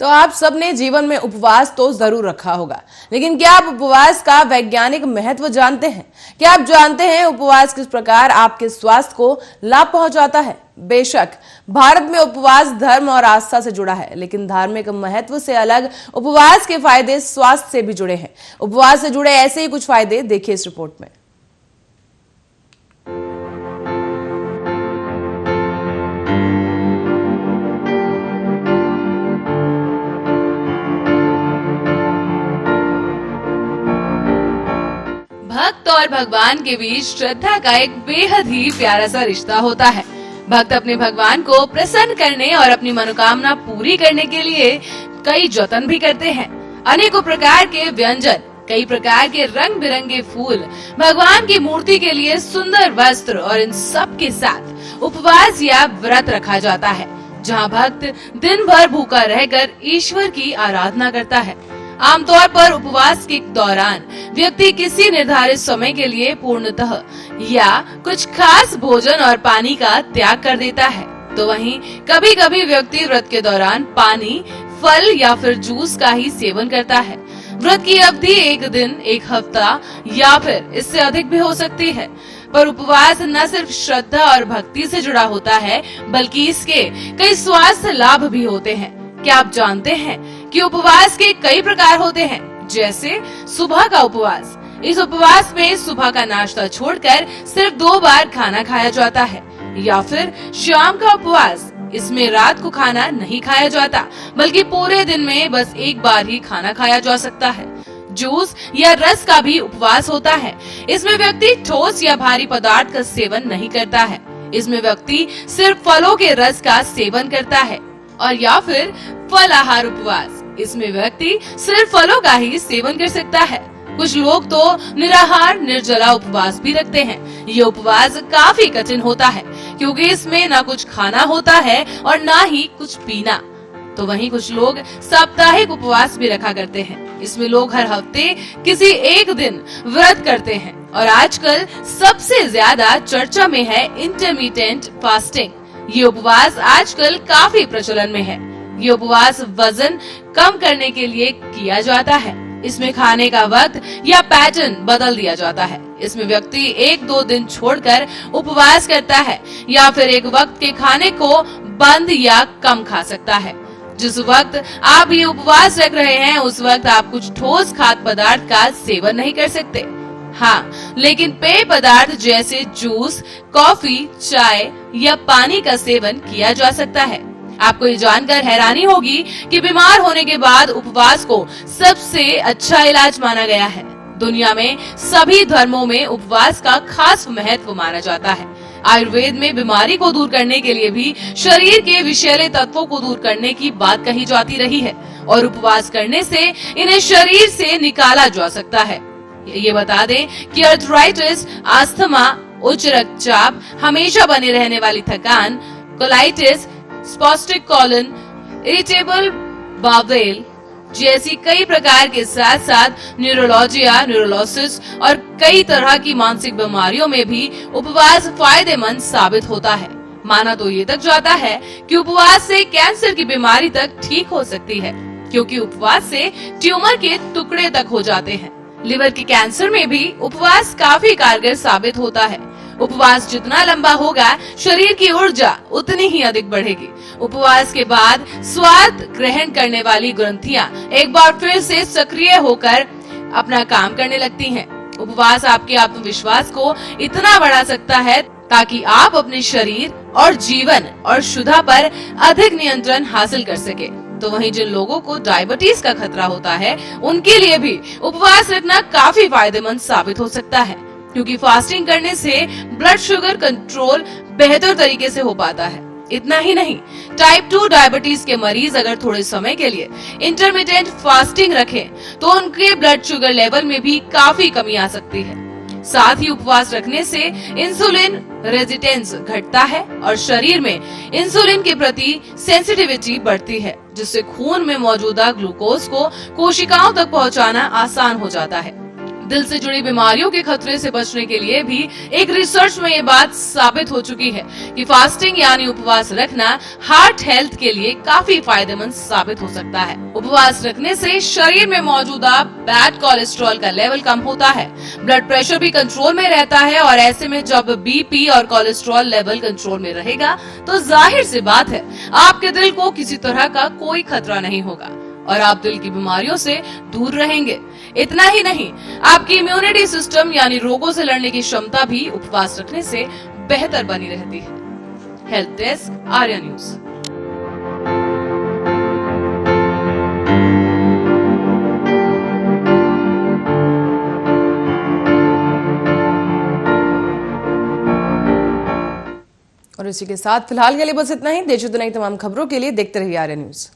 तो आप सबने जीवन में उपवास तो जरूर रखा होगा, लेकिन क्या आप उपवास का वैज्ञानिक महत्व जानते हैं? क्या आप जानते हैं उपवास किस प्रकार आपके स्वास्थ्य को लाभ पहुंचाता है? बेशक भारत में उपवास धर्म और आस्था से जुड़ा है, लेकिन धार्मिक महत्व से अलग उपवास के फायदे स्वास्थ्य से भी जुड़े हैं। उपवास से जुड़े ऐसे ही कुछ फायदे देखिए इस रिपोर्ट में। भक्त और भगवान के बीच श्रद्धा का एक बेहद ही प्यारा सा रिश्ता होता है। भक्त अपने भगवान को प्रसन्न करने और अपनी मनोकामना पूरी करने के लिए कई जतन भी करते हैं। अनेकों प्रकार के व्यंजन, कई प्रकार के रंग बिरंगे फूल, भगवान की मूर्ति के लिए सुंदर वस्त्र और इन सब के साथ उपवास या व्रत रखा जाता है, जहाँ भक्त दिन भर भूखा रहकर ईश्वर की आराधना करता है। आमतौर पर उपवास के दौरान व्यक्ति किसी निर्धारित समय के लिए पूर्णतः या कुछ खास भोजन और पानी का त्याग कर देता है। तो वहीं कभी कभी व्यक्ति व्रत के दौरान पानी, फल या फिर जूस का ही सेवन करता है। व्रत की अवधि एक दिन, एक हफ्ता या फिर इससे अधिक भी हो सकती है। पर उपवास न सिर्फ श्रद्धा और भक्ति से जुड़ा होता है, बल्कि इसके कई स्वास्थ्य लाभ भी होते हैं। क्या आप जानते हैं कि उपवास के कई प्रकार होते हैं? जैसे सुबह का उपवास। इस उपवास में सुबह का नाश्ता छोड़कर सिर्फ 2 बार खाना खाया जाता है। या फिर शाम का उपवास। इसमें रात को खाना नहीं खाया जाता, बल्कि पूरे दिन में बस 1 बार ही खाना खाया जा सकता है। जूस या रस का भी उपवास होता है। इसमें व्यक्ति ठोस या भारी पदार्थ का सेवन नहीं करता है। इसमें व्यक्ति सिर्फ फलों के रस का सेवन करता है। और या फिर फलाहार उपवास। इसमें व्यक्ति सिर्फ फलों का ही सेवन कर सकता है। कुछ लोग तो निराहार निर्जला उपवास भी रखते हैं। ये उपवास काफी कठिन होता है, क्योंकि इसमें ना कुछ खाना होता है और ना ही कुछ पीना। तो वहीं कुछ लोग साप्ताहिक उपवास भी रखा करते हैं। इसमें लोग हर हफ्ते किसी एक दिन व्रत करते हैं। और आजकल सबसे ज्यादा चर्चा में है इंटरमिटेंट फास्टिंग। ये उपवास आजकल काफी प्रचलन में है। ये उपवास वजन कम करने के लिए किया जाता है। इसमें खाने का वक्त या पैटर्न बदल दिया जाता है। इसमें व्यक्ति 1-2 दिन छोड़कर उपवास करता है, या फिर एक वक्त के खाने को बंद या कम खा सकता है। जिस वक्त आप ये उपवास रख रहे हैं, उस वक्त आप कुछ ठोस खाद्य पदार्थ का सेवन नहीं कर सकते। हाँ, लेकिन पेय पदार्थ जैसे जूस, कॉफी, चाय या पानी का सेवन किया जा सकता है। आपको ये जानकर हैरानी होगी कि बीमार होने के बाद उपवास को सबसे अच्छा इलाज माना गया है। दुनिया में सभी धर्मों में उपवास का खास महत्व माना जाता है। आयुर्वेद में बीमारी को दूर करने के लिए भी शरीर के विषैले तत्वों को दूर करने की बात कही जाती रही है, और उपवास करने से इन्हें शरीर से निकाला जा सकता है। ये बता दें कि अर्थराइटिस, अस्थमा, उच्च रक्तचाप, हमेशा बने रहने वाली थकान, कोलाइटिस, स्पॉस्टिक कॉलन, इरिटेबल बावेल जैसी कई प्रकार के साथ साथ न्यूरोलॉजिया, न्यूरोलोसिस और कई तरह की मानसिक बीमारियों में भी उपवास फायदेमंद साबित होता है। माना तो ये तक जाता है कि उपवास से कैंसर की बीमारी तक ठीक हो सकती है, क्योंकि उपवास से ट्यूमर के टुकड़े तक हो जाते हैं। लिवर के कैंसर में भी उपवास काफी कारगर साबित होता है। उपवास जितना लंबा होगा, शरीर की ऊर्जा उतनी ही अधिक बढ़ेगी। उपवास के बाद स्वाद ग्रहण करने वाली ग्रंथियां एक बार फिर से सक्रिय होकर अपना काम करने लगती हैं। उपवास आपके आत्मविश्वास को इतना बढ़ा सकता है ताकि आप अपने शरीर और जीवन और शुदा पर अधिक नियंत्रण हासिल कर सके। तो वहीं जिन लोगों को डायबिटीज का खतरा होता है, उनके लिए भी उपवास रखना काफी फायदेमंद साबित हो सकता है, क्योंकि फास्टिंग करने से ब्लड शुगर कंट्रोल बेहतर तरीके से हो पाता है। इतना ही नहीं, टाइप 2 डायबिटीज के मरीज अगर थोड़े समय के लिए इंटरमिटेंट फास्टिंग रखें, तो उनके ब्लड शुगर लेवल में भी काफी कमी आ सकती है। साथ ही उपवास रखने से इंसुलिन रेजिस्टेंस घटता है और शरीर में इंसुलिन के प्रति सेंसिटिविटी बढ़ती है, जिससे खून में मौजूदा ग्लूकोज को कोशिकाओं तक पहुंचाना आसान हो जाता है। दिल से जुड़ी बीमारियों के खतरे से बचने के लिए भी एक रिसर्च में ये बात साबित हो चुकी है कि फास्टिंग यानी उपवास रखना हार्ट हेल्थ के लिए काफी फायदेमंद साबित हो सकता है। उपवास रखने से शरीर में मौजूदा बैड कोलेस्ट्रॉल का लेवल कम होता है, ब्लड प्रेशर भी कंट्रोल में रहता है और ऐसे में जब बीपी और कोलेस्ट्रॉल लेवल कंट्रोल में रहेगा तो जाहिर सी बात है आपके दिल को किसी तरह का कोई खतरा नहीं होगा और आप दिल की बीमारियों से दूर रहेंगे। इतना ही नहीं, आपकी इम्यूनिटी सिस्टम यानी रोगों से लड़ने की क्षमता भी उपवास रखने से बेहतर बनी रहती है। Health desk, Arya news. और इसी के साथ फिलहाल के लिए बस इतना ही। देश और दुनिया की तमाम खबरों के लिए देखते रहिए आर्या न्यूज।